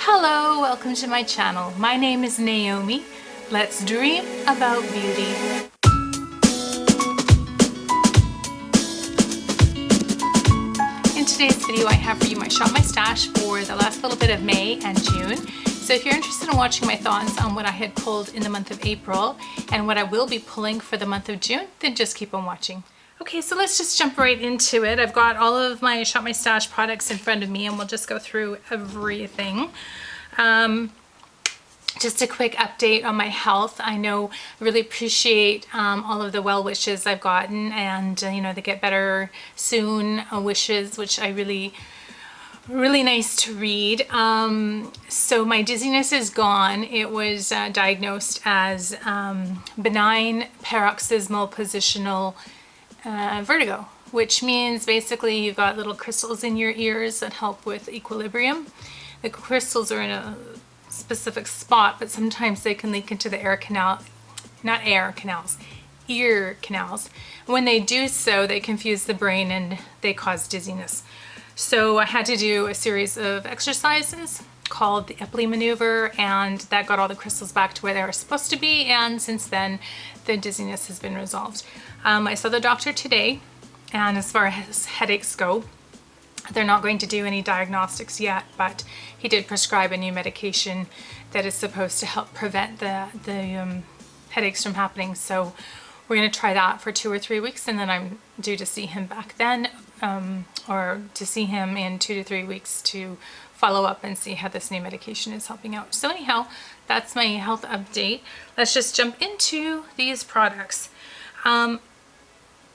Hello, welcome to my channel. My name is Naomi. Let's dream about beauty. In today's video I have for you my Shop My Stash for the last little bit of May and June. So if you're interested in watching my thoughts on what I had pulled in the month of April and what I will be pulling for the month of June, then just keep on watching. Okay, so let's just jump right into it. I've got all of my Shop My Stash products in front of me and we'll just go through everything. Just a quick update on my health. I really appreciate all of the well wishes I've gotten, and you know, the get better soon wishes, which I really nice to read. So my dizziness is gone. It was diagnosed as benign paroxysmal positional vertigo, which means basically you've got little crystals in your ears that help with equilibrium. The crystals are in a specific spot, but sometimes they can leak into the ear canals. When they do so, they confuse the brain and they cause dizziness. So I had to do a series of exercises called the Epley maneuver, and that got all the crystals back to where they were supposed to be, and since then the dizziness has been resolved. I saw the doctor today, and as far as headaches go, they're not going to do any diagnostics yet, but he did prescribe a new medication that is supposed to help prevent the headaches from happening. So we're going to try that for 2 or 3 weeks, and then I'm due to see him back then, or to see him in 2 to 3 weeks to follow up and see how this new medication is helping out. So anyhow, that's my health update. Let's just jump into these products.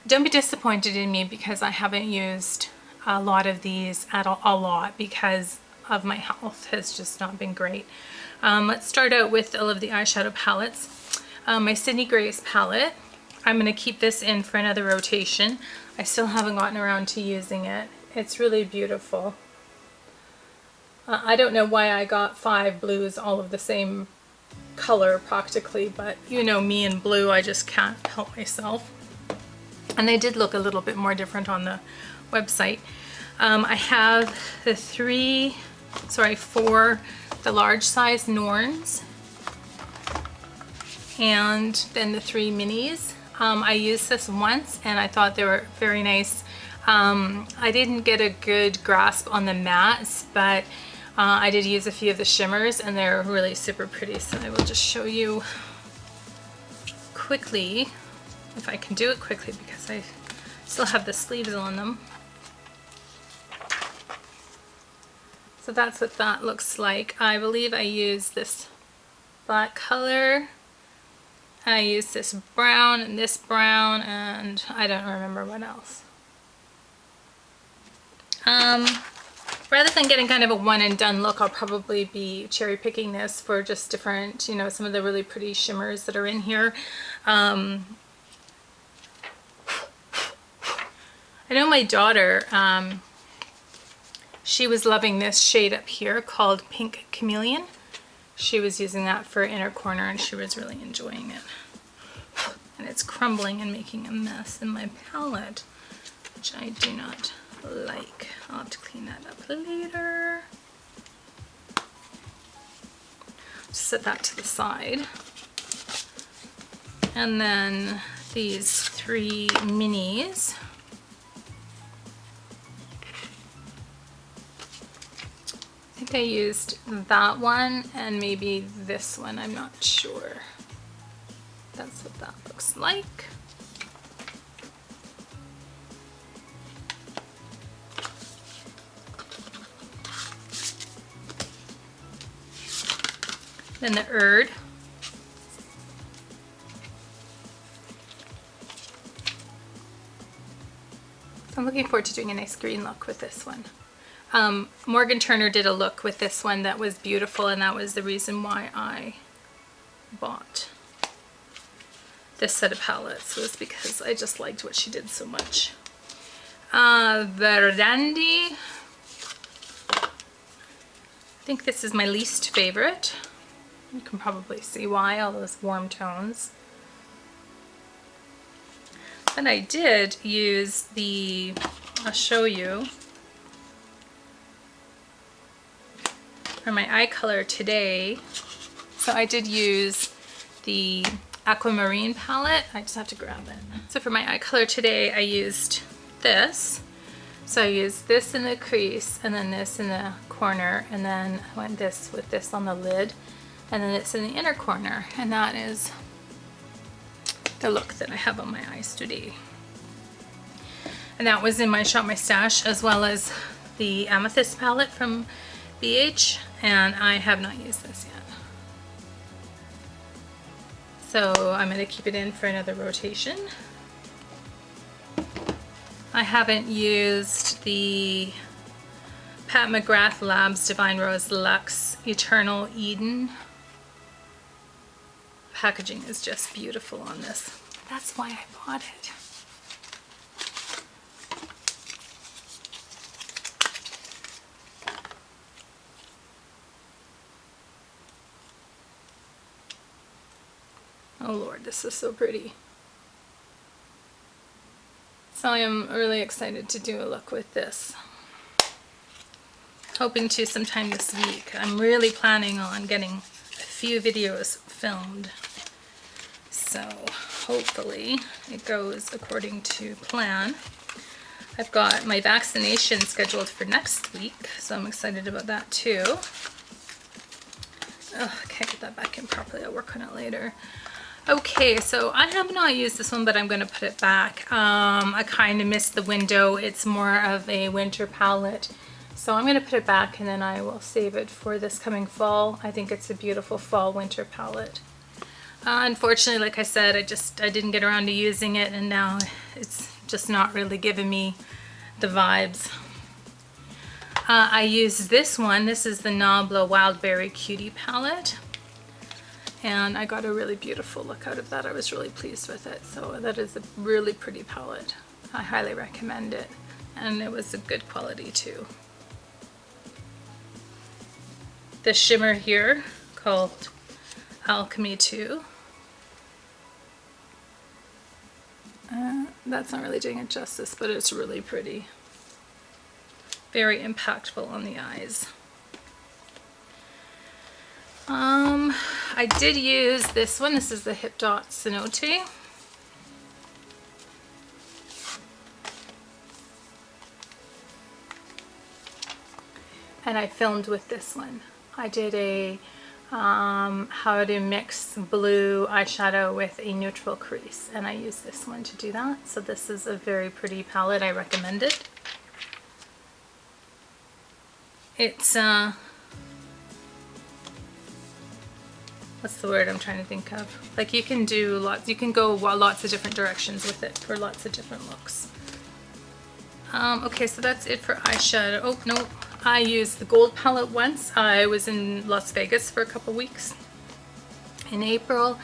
Don't be disappointed in me because I haven't used a lot of these a lot because of my health has just not been great. Let's start out with all of the eyeshadow palettes. My Sydney Grace palette. I'm going to keep this in for another rotation. I still haven't gotten around to using it. It's really beautiful. I don't know why I got 5 blues all of the same color practically, but you know me and blue, I just can't help myself. And they did look a little bit more different on the website. I have the 4 the large size Nars, and then the 3 minis. I used this once and I thought they were very nice. I didn't get a good grasp on the mattes, but I did use a few of the shimmers and they're really super pretty, so I will just show you quickly, if I can do it quickly because I still have the sleeves on them. So that's what that looks like. I believe I used this black color, I used this brown and this brown, and I don't remember what else. Rather than getting kind of a one and done look, I'll probably be cherry picking this for just different, you know, some of the really pretty shimmers that are in here. I know my daughter, she was loving this shade up here called Pink Chameleon. She was using that for inner corner and she was really enjoying it. And it's crumbling and making a mess in my palette, which I do not like. I'll have to clean that up later. Just set that to the side. And then these 3 minis. I think I used that one and maybe this one, I'm not sure. That's what that looks like. Then the Erd. I'm looking forward to doing a nice green look with this one. Morgan Turner did a look with this one that was beautiful, and that was the reason why I bought this set of palettes, was because I just liked what she did so much. Verdandi. I think this is my least favorite. You can probably see why, all those warm tones. But I did use the, I'll show you, for my eye color today, so I did use the Aquamarine palette. I just have to grab it. So for my eye color today, I used this. So I used this in the crease, and then this in the corner, and then I went this with this on the lid, and then it's in the inner corner, and that is the look that I have on my eyes today. And that was in my Shop My Stash, as well as the Amethyst palette from BH, and I have not used this yet. So I'm going to keep it in for another rotation. I haven't used the Pat McGrath Labs Divine Rose Luxe Eternal Eden. Packaging is just beautiful on this. That's why I bought it. Oh Lord, this is so pretty. So I am really excited to do a look with this. Hoping to sometime this week. I'm really planning on getting a few videos filmed. So hopefully it goes according to plan. I've got my vaccination scheduled for next week, so I'm excited about that too. Oh, I can't get that back in properly. I'll work on it later. Okay, so I have not used this one, but I'm going to put it back. I kind of missed the window. It's more of a winter palette. So I'm going to put it back, and then I will save it for this coming fall. I think it's a beautiful fall winter palette. Unfortunately, like I said, I didn't get around to using it, and now it's just not really giving me the vibes. I used this one. This is the Nabla Wildberry Cutie palette. And I got a really beautiful look out of that. I was really pleased with it. So that is a really pretty palette. I highly recommend it. And it was a good quality too. The shimmer here called Alchemy 2. That's not really doing it justice, but it's really pretty. Very impactful on the eyes. I did use this one. This is the Hip Dot Cenote. And I filmed with this one. I did a how to mix blue eyeshadow with a neutral crease, and I used this one to do that. So this is a very pretty palette. I recommend it. It's what's the word I'm trying to think of? Like, you can do lots, you can go lots of different directions with it for lots of different looks. Okay, so that's it for eyeshadow. Oh, no, I used the gold palette once. I was in Las Vegas for a couple weeks. In April,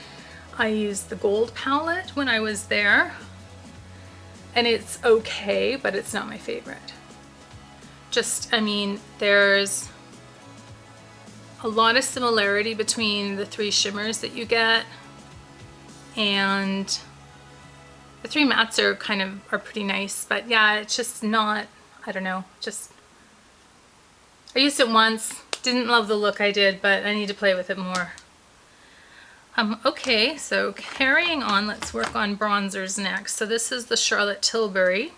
I used the gold palette when I was there. And it's okay, but it's not my favorite. Just, I mean, there's a lot of similarity between the three shimmers that you get, and the three mattes are pretty nice, but yeah, it's just not, I don't know, just, I used it once, didn't love the look I did, but I need to play with it more. Okay, so carrying on, let's work on bronzers next. So this is the Charlotte Tilbury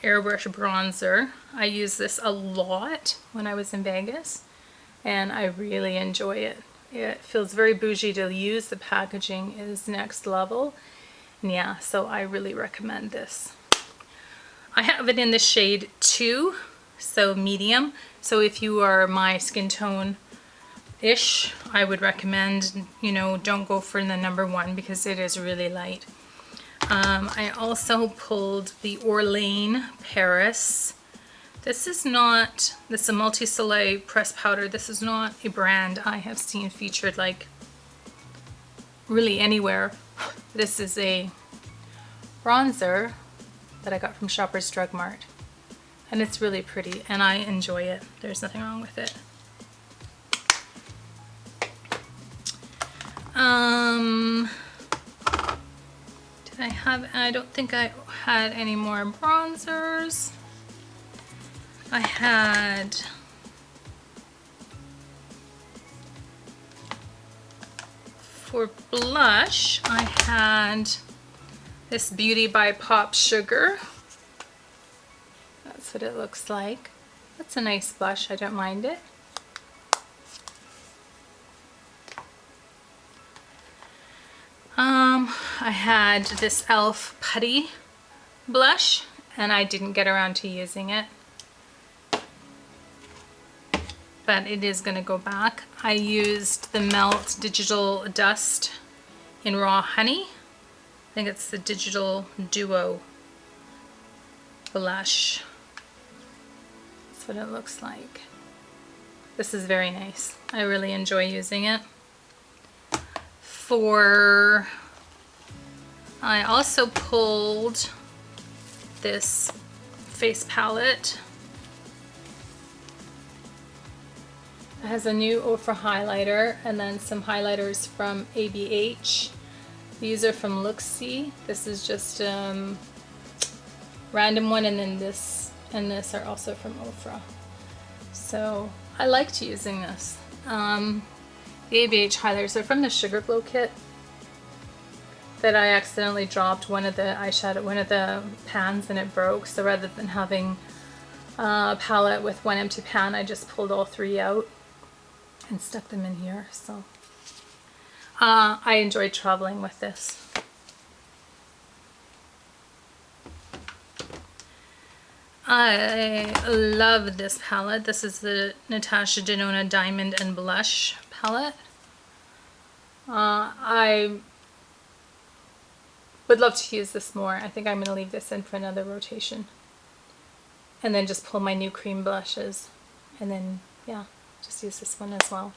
Airbrush bronzer. I used this a lot when I was in Vegas, and I really enjoy it. It feels very bougie to use. The packaging is next level. And yeah, so I really recommend this. I have it in the shade 2, so medium. So if you are my skin tone-ish, I would recommend, you know, don't go for the number 1 because it is really light. I also pulled the Orlane Paris. This is a multi-soleil press powder. This is not a brand I have seen featured like really anywhere. This is a bronzer that I got from Shoppers Drug Mart. And it's really pretty, and I enjoy it. There's nothing wrong with it. I don't think I had any more bronzers. I had For blush, I had this Beauty by Pop Sugar. That's what it looks like. That's a nice blush, I don't mind it. I had this e.l.f. Putty Blush, and I didn't get around to using it. But it is going to go back. I used the Melt Digital Dust in Raw Honey. I think it's the Digital Duo blush. That's what it looks like. This is very nice. I really enjoy using it. I also pulled this face palette. It has a new Oprah highlighter and then some highlighters from ABH. These are from Looksy. This is just random one, and then this and this are also from Oprah. So I liked using this. The ABH highlighters are from the Sugar Glow kit that I accidentally dropped one of the pans and it broke. So rather than having a palette with one empty pan, I just pulled all three out and stuck them in here. So I enjoyed traveling with this. I love this palette. This is the Natasha Denona Diamond and Blush palette. I would love to use this more. I think I'm going to leave this in for another rotation. And then just pull my new cream blushes. And then, yeah, just use this one as well.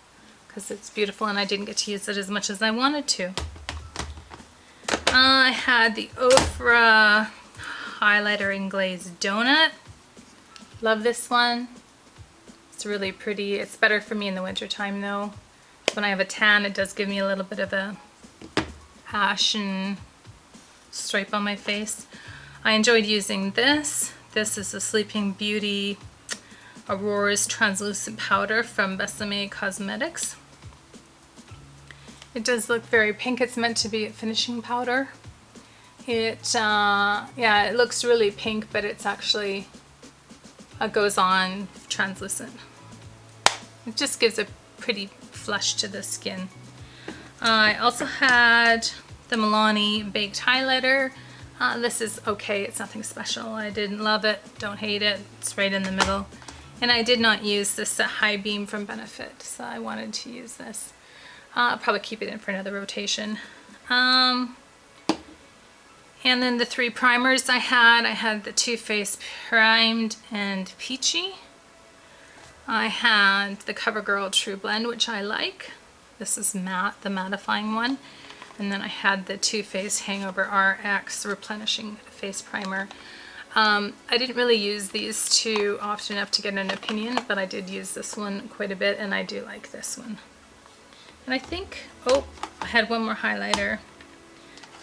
Because it's beautiful and I didn't get to use it as much as I wanted to. I had the Oprah highlighter in Glazed Donut. Love this one. It's really pretty. It's better for me in the wintertime though. When I have a tan, it does give me a little bit of a ashen stripe on my face. I enjoyed using this. This is the Sleeping Beauty Aurora's translucent powder from Besame Cosmetics. It does look very pink. It's meant to be a finishing powder. Yeah, it looks really pink, but it's actually goes on translucent. It just gives a pretty flush to the skin. I also had the Milani Baked Highlighter. This is okay. It's nothing special. I didn't love it. Don't hate it. It's right in the middle. And I did not use this High Beam from Benefit, so I wanted to use this. I'll probably keep it in for another rotation. And then the three primers I had the Too Faced Primed and Peachy. I had the CoverGirl True Blend, which I like. This is matte, the mattifying one. And then I had the Too Faced Hangover RX Replenishing Face Primer. I didn't really use these two often enough to get an opinion, but I did use this one quite a bit, and I do like this one. And I think, oh, I had one more highlighter.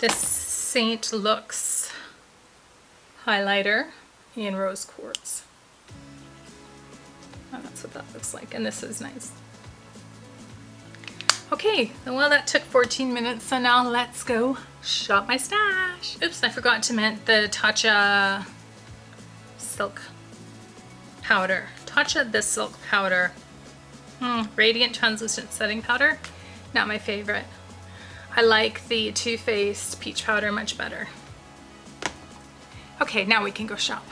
This Saint Looks highlighter in Rose Quartz. Oh, that's what that looks like, and this is nice. Okay, well that took 14 minutes, so now let's go shop my stash. Oops, I forgot to mention the Tatcha Silk Powder. Tatcha the Silk Powder. Radiant Translucent Setting Powder. Not my favorite. I like the Too Faced Peach Powder much better. Okay, now we can go shop.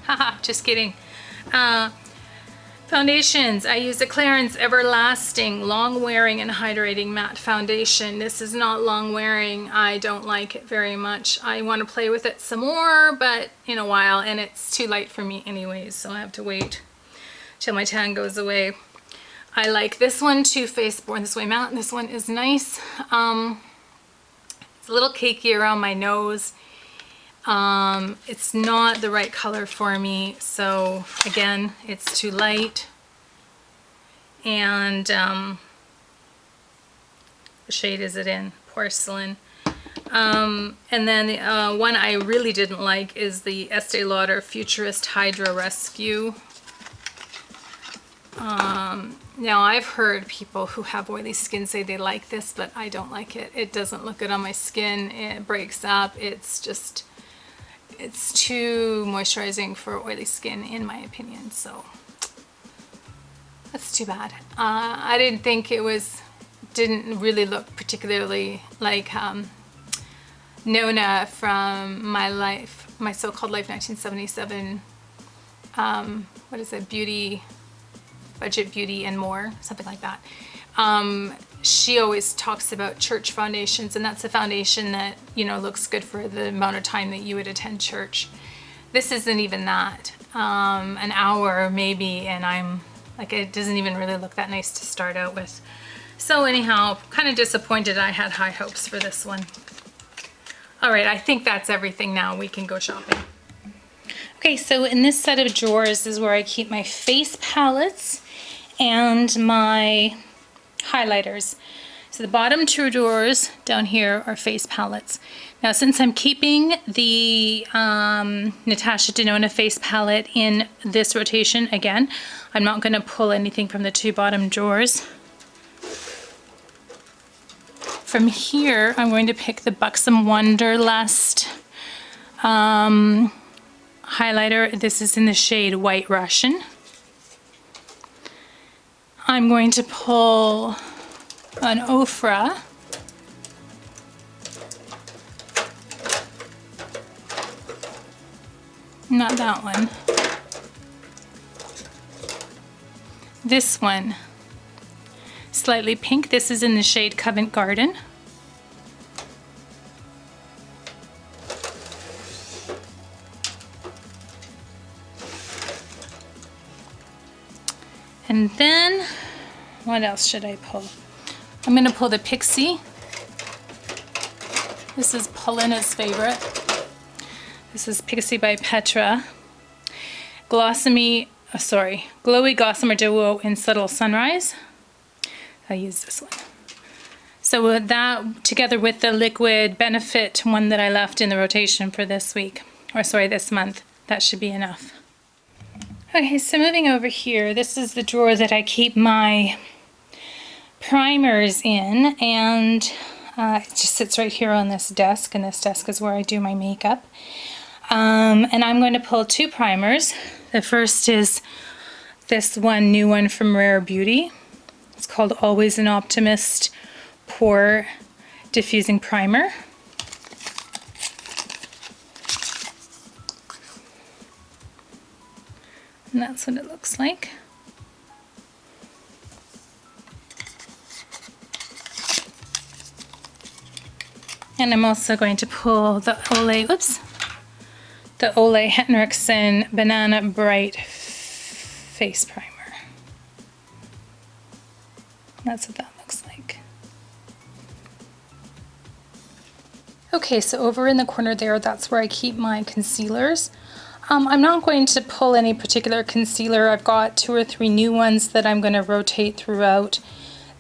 Haha, just kidding. Foundations. I use the Clarins Everlasting Long Wearing and Hydrating Matte Foundation. This is not long wearing. I don't like it very much. I want to play with it some more, but in a while, and it's too light for me anyways, so I have to wait till my tan goes away. I like this one, Too Faced Born This Way Matte. This one is nice. It's a little cakey around my nose. It's not the right color for me, so again, it's too light. And the shade is it in? Porcelain. And then the one I really didn't like is the Estee Lauder Futurist Hydra Rescue. Now I've heard people who have oily skin say they like this, but I don't like it. It doesn't look good on my skin. It breaks up. It's too moisturizing for oily skin in my opinion. So that's too bad. I didn't think didn't really look particularly like Nona from My So-Called Life 1977. What is it? Budget Beauty and More, something like that. She always talks about church foundations, and that's a foundation that, you know, looks good for the amount of time that you would attend church. This isn't even that. An hour maybe, and I'm like, it doesn't even really look that nice to start out with. So anyhow, kind of disappointed. I had high hopes for this one. All right, I think that's everything now. We can go shopping. Okay, so in this set of drawers is where I keep my face palettes and my highlighters. So the bottom two drawers down here are face palettes. Now since I'm keeping the Natasha Denona face palette in this rotation again, I'm not going to pull anything from the two bottom drawers. From here, I'm going to pick the Buxom Wonderlust highlighter. This is in the shade White Russian. I'm going to pull an Oprah. Not that one. This one. Slightly pink. This is in the shade Covent Garden. And then, what else should I pull? I'm going to pull the Pixie. This is Paulina's favorite. This is Pixie by Petra. Glowy Gossamer Duo in Subtle Sunrise. I use this one. So with that, together with the Liquid Benefit one that I left in the rotation for this week, or sorry, this month, that should be enough. Okay, so moving over here, this is the drawer that I keep my primers in, and it just sits right here on this desk, and this desk is where I do my makeup. And I'm going to pull two primers. The first is this new one from Rare Beauty. It's called Always an Optimist Pore Diffusing Primer. And that's what it looks like. And I'm also going to pull the Ole Henriksen Banana Bright Face Primer. That's what that looks like. Okay, so over in the corner there, that's where I keep my concealers. I'm not going to pull any particular concealer. I've got 2 or 3 new ones that I'm going to rotate throughout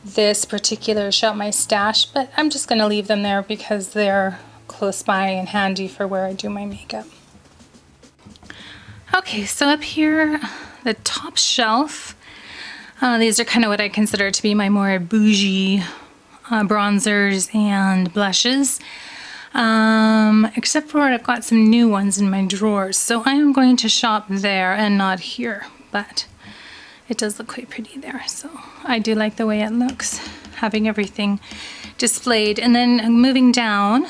this particular Shop My Stash, but I'm just going to leave them there because they're close by and handy for where I do my makeup. Okay, so up here, the top shelf, these are kind of what I consider to be my more bougie bronzers and blushes. Except for I've got some new ones in my drawers, so I am going to shop there and not here, but it does look quite pretty there, so I do like the way it looks, having everything displayed. And then moving down,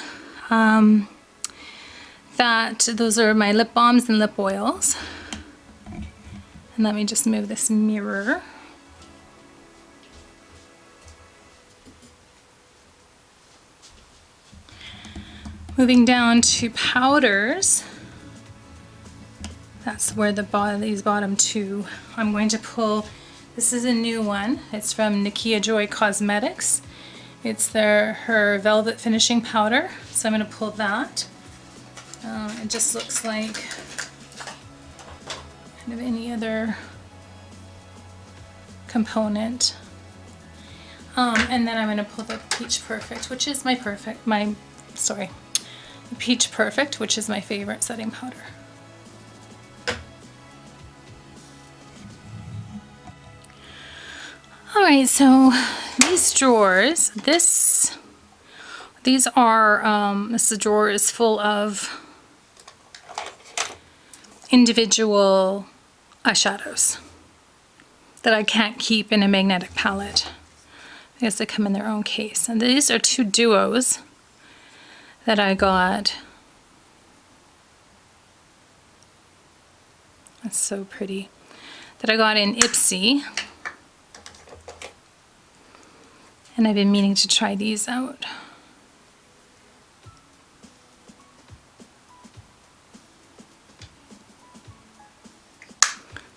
those are my lip balms and lip oils. And let me just move this mirror. Moving down to powders, that's where these bottom two, I'm going to pull, this is a new one, it's from Nikia Joy Cosmetics. It's her Velvet Finishing Powder, so I'm going to pull that. It just looks like kind of any other component. And then I'm going to pull the Peach Perfect, which is Peach Perfect, which is my favorite setting powder. Alright, so these drawers, this drawer is full of individual eyeshadows that I can't keep in a magnetic palette because they come in their own case. And these are two duos that I got. That's so pretty. That I got in Ipsy. And I've been meaning to try these out.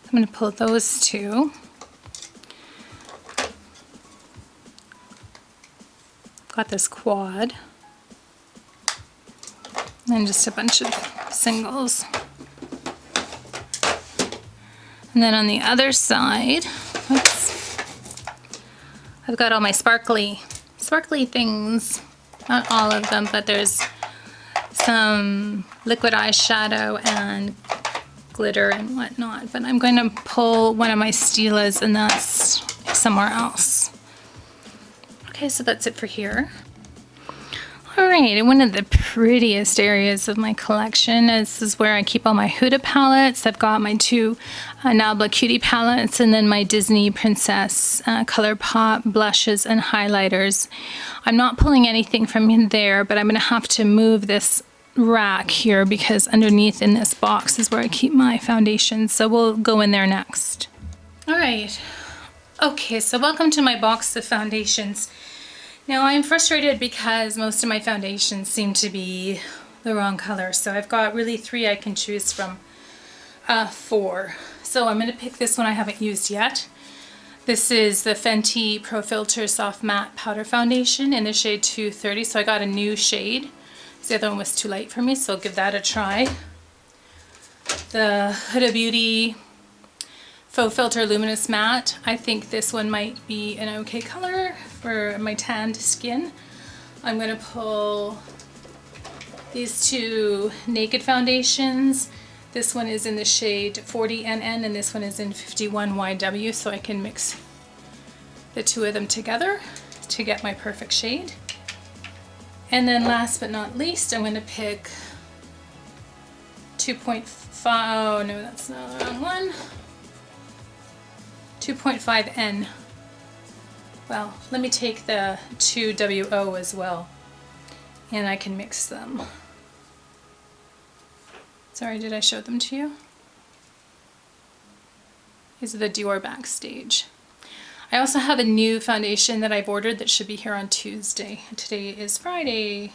I'm going to pull those two. Got this quad. And just a bunch of singles. And then on the other side, oops, I've got all my sparkly things. Not all of them, but there's some liquid eyeshadow and glitter and whatnot. But I'm going to pull one of my Stilas, and that's somewhere else. Okay, so that's it for here. Alright, and one of the prettiest areas of my collection is where I keep all my Huda palettes. I've got my two Nabla Cutie palettes, and then my Disney Princess ColourPop blushes and highlighters. I'm not pulling anything from in there, but I'm going to have to move this rack here because underneath in this box is where I keep my foundations. So we'll go in there next. Alright, okay, so welcome to my box of foundations. Now I'm frustrated because most of my foundations seem to be the wrong color. So I've got really 3 I can choose from, 4. So I'm going to pick this one I haven't used yet. This is the Fenty Pro Filter Soft Matte Powder Foundation in the shade 230. So I got a new shade. The other one was too light for me, so I'll give that a try. The Huda Beauty Faux Filter Luminous Matte. I think this one might be an okay color for my tanned skin. I'm going to pull these two Naked foundations. This one is in the shade 40NN and this one is in 51YW, so I can mix the two of them together to get my perfect shade. And then last but not least, I'm going to pick 2.5, oh no, that's not the wrong one. 2.5N. Well, let me take the 2WO as well, and I can mix them. Sorry, did I show them to you? These are the Dior Backstage. I also have a new foundation that I've ordered that should be here on Tuesday. Today is Friday.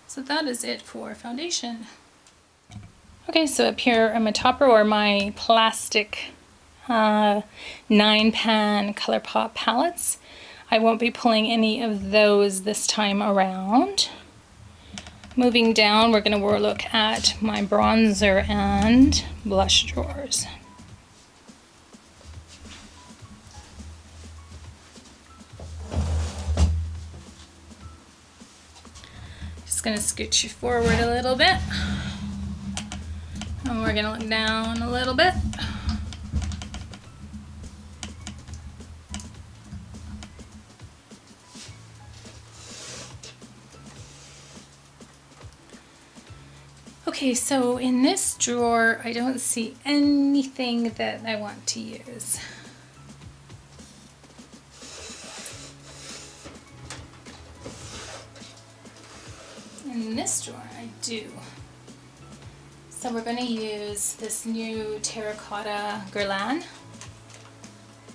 So that is it for foundation. Okay, so up here on my top row are my plastic 9-pan ColourPop palettes. I won't be pulling any of those this time around. Moving down, we're going to look at my bronzer and blush drawers. Just going to scooch you forward a little bit. And we're going to look down a little bit. Okay, so in this drawer, I don't see anything that I want to use. In this drawer, I do. So we're going to use this new Terracotta Guerlain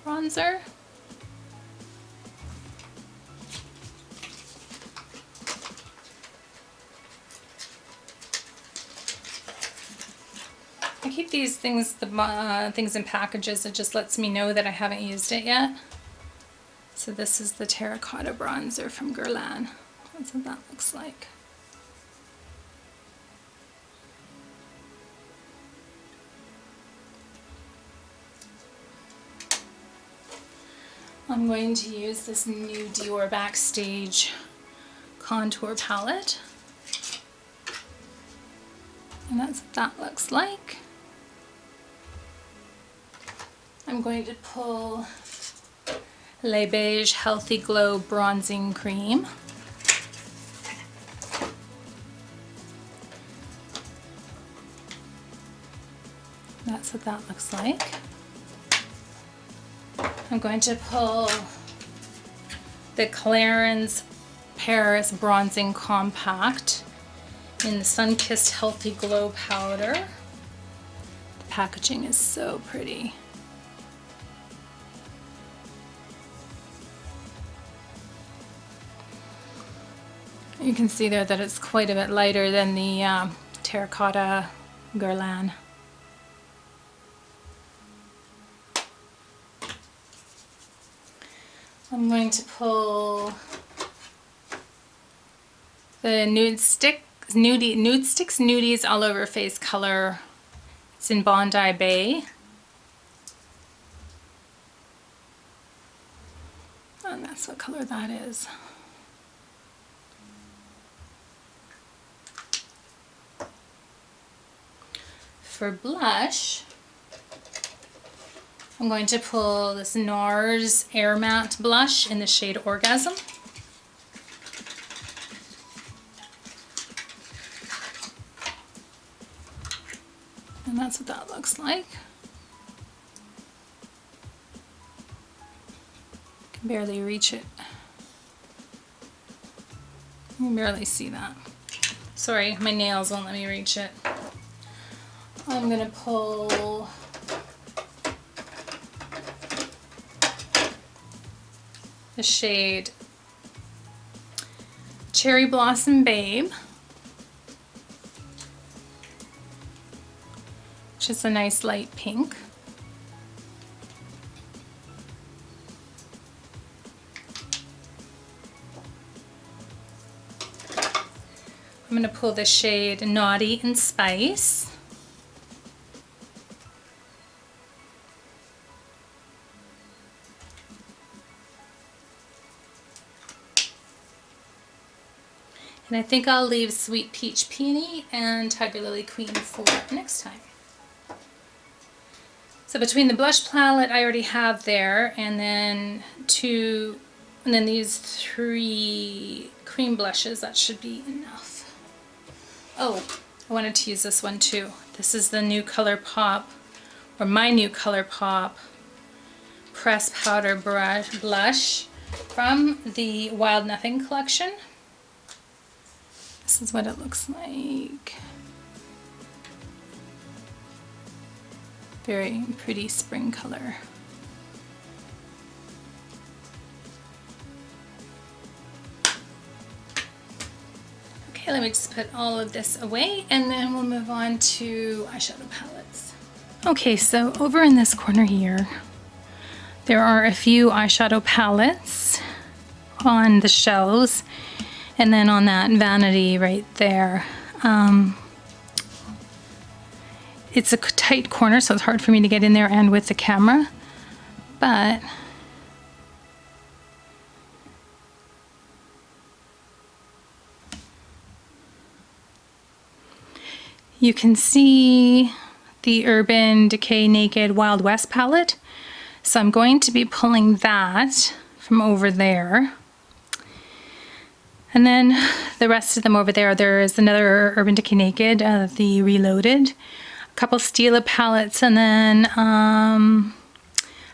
bronzer. I keep these things, things in packages. It just lets me know that I haven't used it yet. So this is the Terracotta bronzer from Guerlain. That's what that looks like. I'm going to use this new Dior Backstage contour palette. And that's what that looks like. I'm going to pull Le Beige Healthy Glow Bronzing Cream. That's what that looks like. I'm going to pull the Clarins Paris Bronzing Compact in the Sunkist Healthy Glow Powder. The packaging is so pretty. You can see there that it's quite a bit lighter than the Terracotta Guerlain. I'm going to pull the Nude Sticks Nudies All Over Face color. It's in Bondi Bay. And that's what color that is. For blush, I'm going to pull this Nars Air Matte blush in the shade Orgasm. And that's what that looks like. I can barely reach it. You can barely see that. Sorry, my nails won't let me reach it. I'm going to pull the shade Cherry Blossom Babe, which is a nice light pink. I'm going to pull the shade Naughty and Spice. And I think I'll leave Sweet Peach Peony and Tiger Lily Queen for next time. So between the blush palette I already have there, and then these 3 cream blushes, that should be enough. Oh, I wanted to use this one too. This is the new ColourPop, or my new ColourPop Press Powder Blush from the Wild Nothing collection. This is what it looks like. Very pretty spring color. Okay, let me just put all of this away and then we'll move on to eyeshadow palettes. Okay, so over in this corner here, there are a few eyeshadow palettes on the shelves. And then on that vanity right there, it's a tight corner, so it's hard for me to get in there and with the camera, but you can see the Urban Decay Naked Wild West palette. So I'm going to be pulling that from over there. And then the rest of them over there, there is another Urban Decay Naked, the Reloaded, a couple Stila palettes, and then I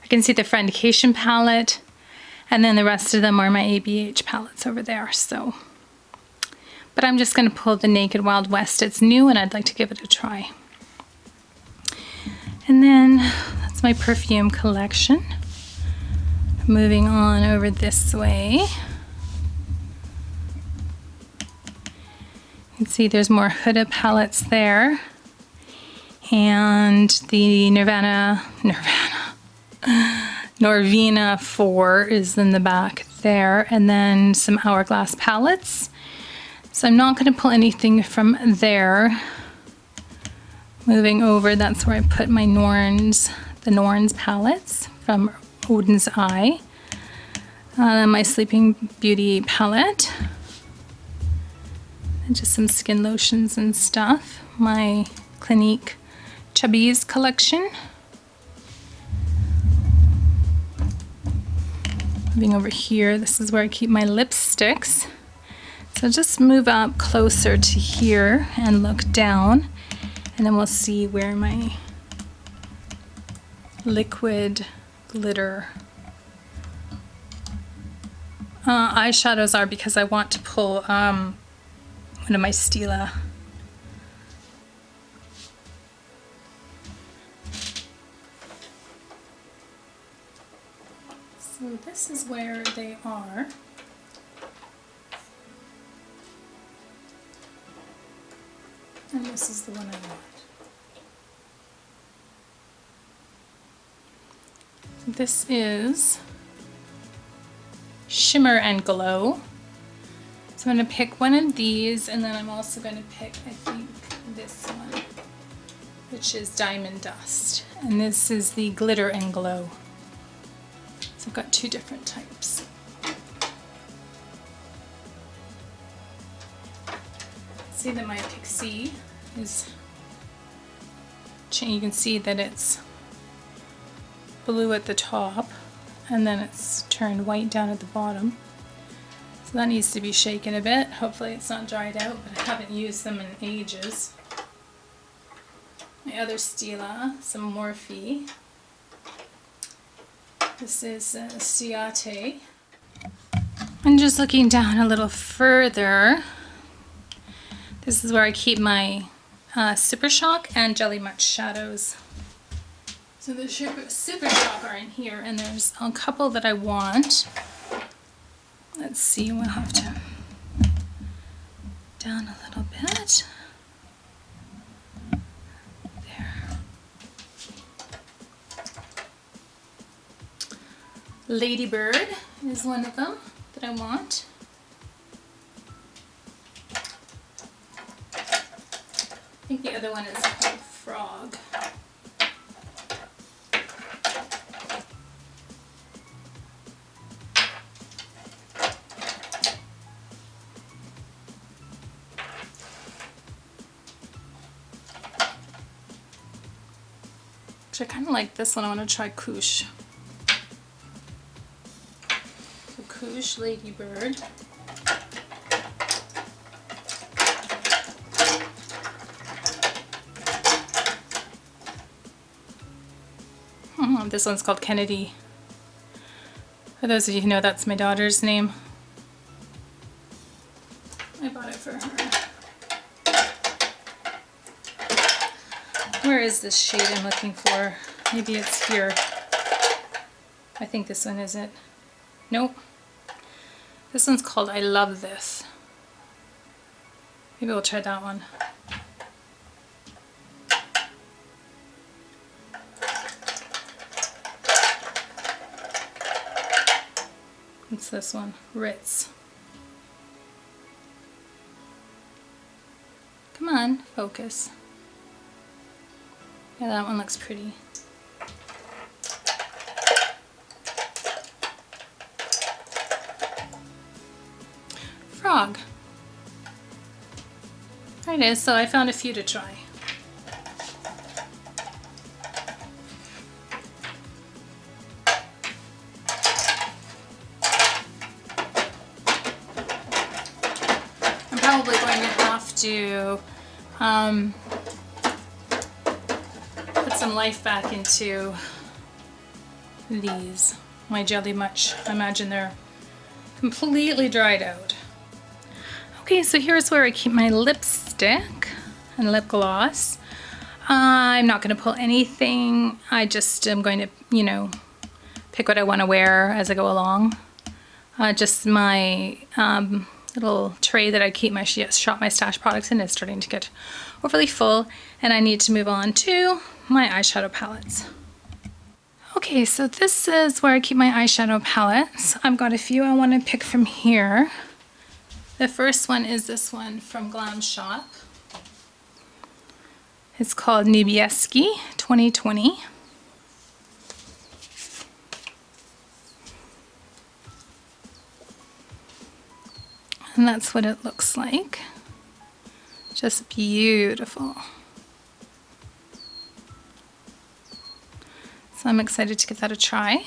can see the Friendication palette, and then the rest of them are my ABH palettes over there. So, but I'm just going to pull the Naked Wild West. It's new and I'd like to give it a try. And then that's my perfume collection. Moving on over this way. You can see there's more Huda palettes there, and the Norvina 4 is in the back there, and then some Hourglass palettes. So I'm not going to pull anything from there. Moving over, that's where I put my Norns, the Norns palettes from Odin's Eye. My Sleeping Beauty palette. And just some skin lotions and stuff. My Clinique Chubbies collection. Moving over here, this is where I keep my lipsticks. So just move up closer to here and look down, and then we'll see where my liquid glitter eyeshadows are, because I want to pull one of my Stila. So this is where they are. And this is the one I want. This is Shimmer and Glow. So I'm going to pick one of these, and then I'm also going to pick, I think, this one, which is Diamond Dust. And this is the Glitter and Glow. So I've got two different types. See that my Pixie is, you can see that it's blue at the top, and then it's turned white down at the bottom. So that needs to be shaken a bit. Hopefully it's not dried out, but I haven't used them in ages. My other Stila, some Morphe. This is Ciate. And just looking down a little further, this is where I keep my Super Shock and Jelly Much shadows. So the Super Shock are in here, and there's a couple that I want. Let's see, we'll have to down a little bit. There. Ladybird is one of them that I want. I think the other one is called Frog. I kind of like this one. I want to try Couche. So Couche, Ladybird. This one's called Kennedy. For those of you who know, that's my daughter's name. I bought it for her. Where is this shade I'm looking for? Maybe it's here. I think this one is it. Nope. This one's called I Love This. Maybe we'll try that one. What's this one? Ritz. Come on, focus. Yeah, that one looks pretty. Frog. There it is. So I found a few to try. I'm probably going to have to put some life back into these. My Jelly Much. I imagine they're completely dried out. Okay, so here's where I keep my lipstick and lip gloss. I'm not going to pull anything. I just am going to, you know, pick what I want to wear as I go along. Just my little tray that I keep my Shop My Stash products in is starting to get overly full, and I need to move on to my eyeshadow palettes. Okay, so this is where I keep my eyeshadow palettes. I've got a few I want to pick from here. The first one is this one from Glam Shop. It's called Niebieski 2020. And that's what it looks like. Just beautiful. So I'm excited to give that a try.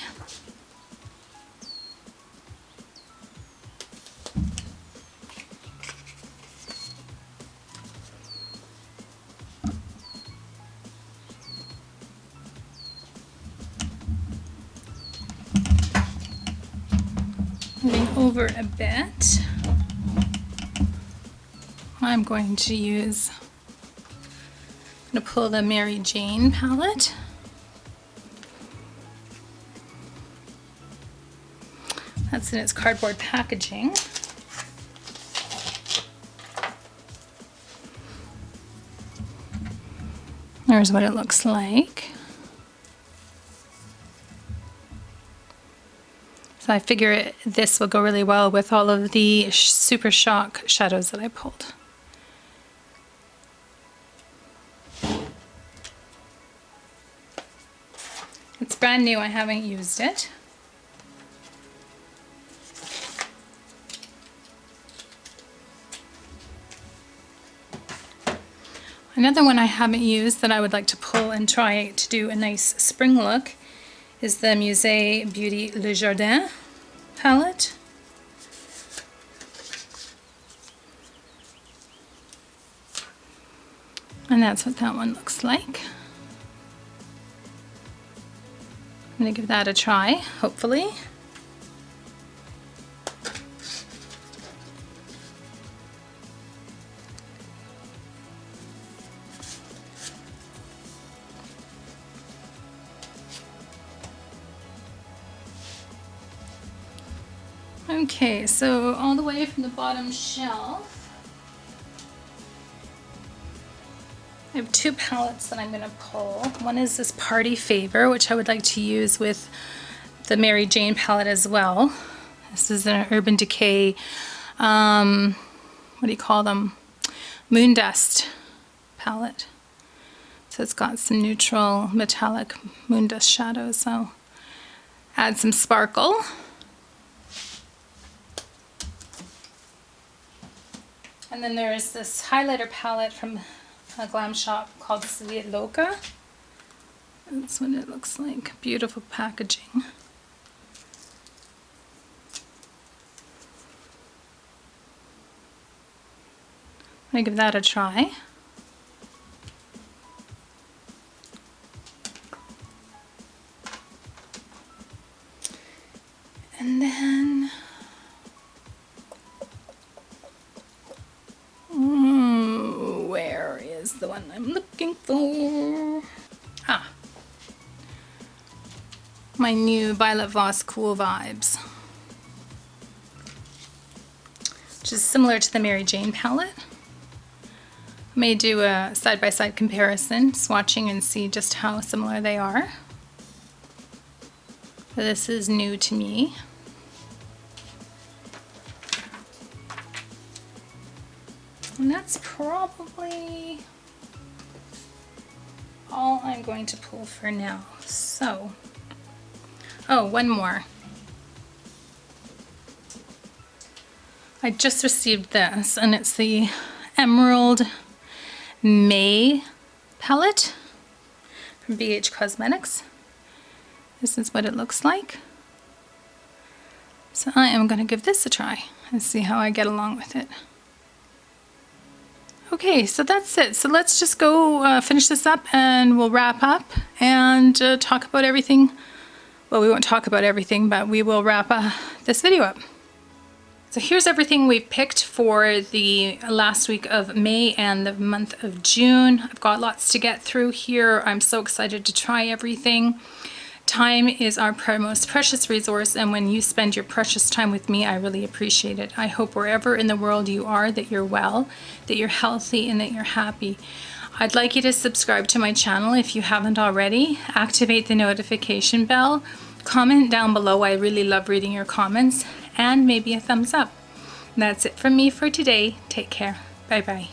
blending over a bit, I'm going to pull the Mary Jane palette. That's in its cardboard packaging. There's what it looks like. So I figure this will go really well with all of the Super Shock shadows that I pulled. It's brand new, I haven't used it. Another one I haven't used that I would like to pull and try to do a nice spring look is the Musée Beauty Le Jardin palette. And that's what that one looks like. I'm going to give that a try, hopefully. Okay, so all the way from the bottom shelf, I have two palettes that I'm going to pull. One is this Party Favor, which I would like to use with the Mary Jane palette as well. This is an Urban Decay, what do you call them? Moon Dust palette. So it's got some neutral metallic moon dust shadows, so add some sparkle. And then there's this highlighter palette from a glam shop called Sweet Loca. That's what it looks like. Beautiful packaging. I'm going to give that a try. And then where is the one I'm looking for? Ah, my new Violet Voss Cool Vibes, which is similar to the Mary Jane palette. I may do a side-by-side comparison, swatching and see just how similar they are. But this is new to me. And that's probably all I'm going to pull for now. So, oh, one more. I just received this, and it's the Emerald May palette from BH Cosmetics. This is what it looks like. So I am going to give this a try and see how I get along with it. Okay, so that's it. So let's just go finish this up and we'll wrap up and talk about everything. Well, we won't talk about everything, but we will wrap this video up. So here's everything we picked for the last week of May and the month of June. I've got lots to get through here. I'm so excited to try everything. Time is our most precious resource, and when you spend your precious time with me, I really appreciate it. I hope wherever in the world you are that you're well, that you're healthy, and that you're happy. I'd like you to subscribe to my channel if you haven't already. Activate the notification bell. Comment down below. I really love reading your comments, and maybe a thumbs up. That's it from me for today. Take care. Bye-bye.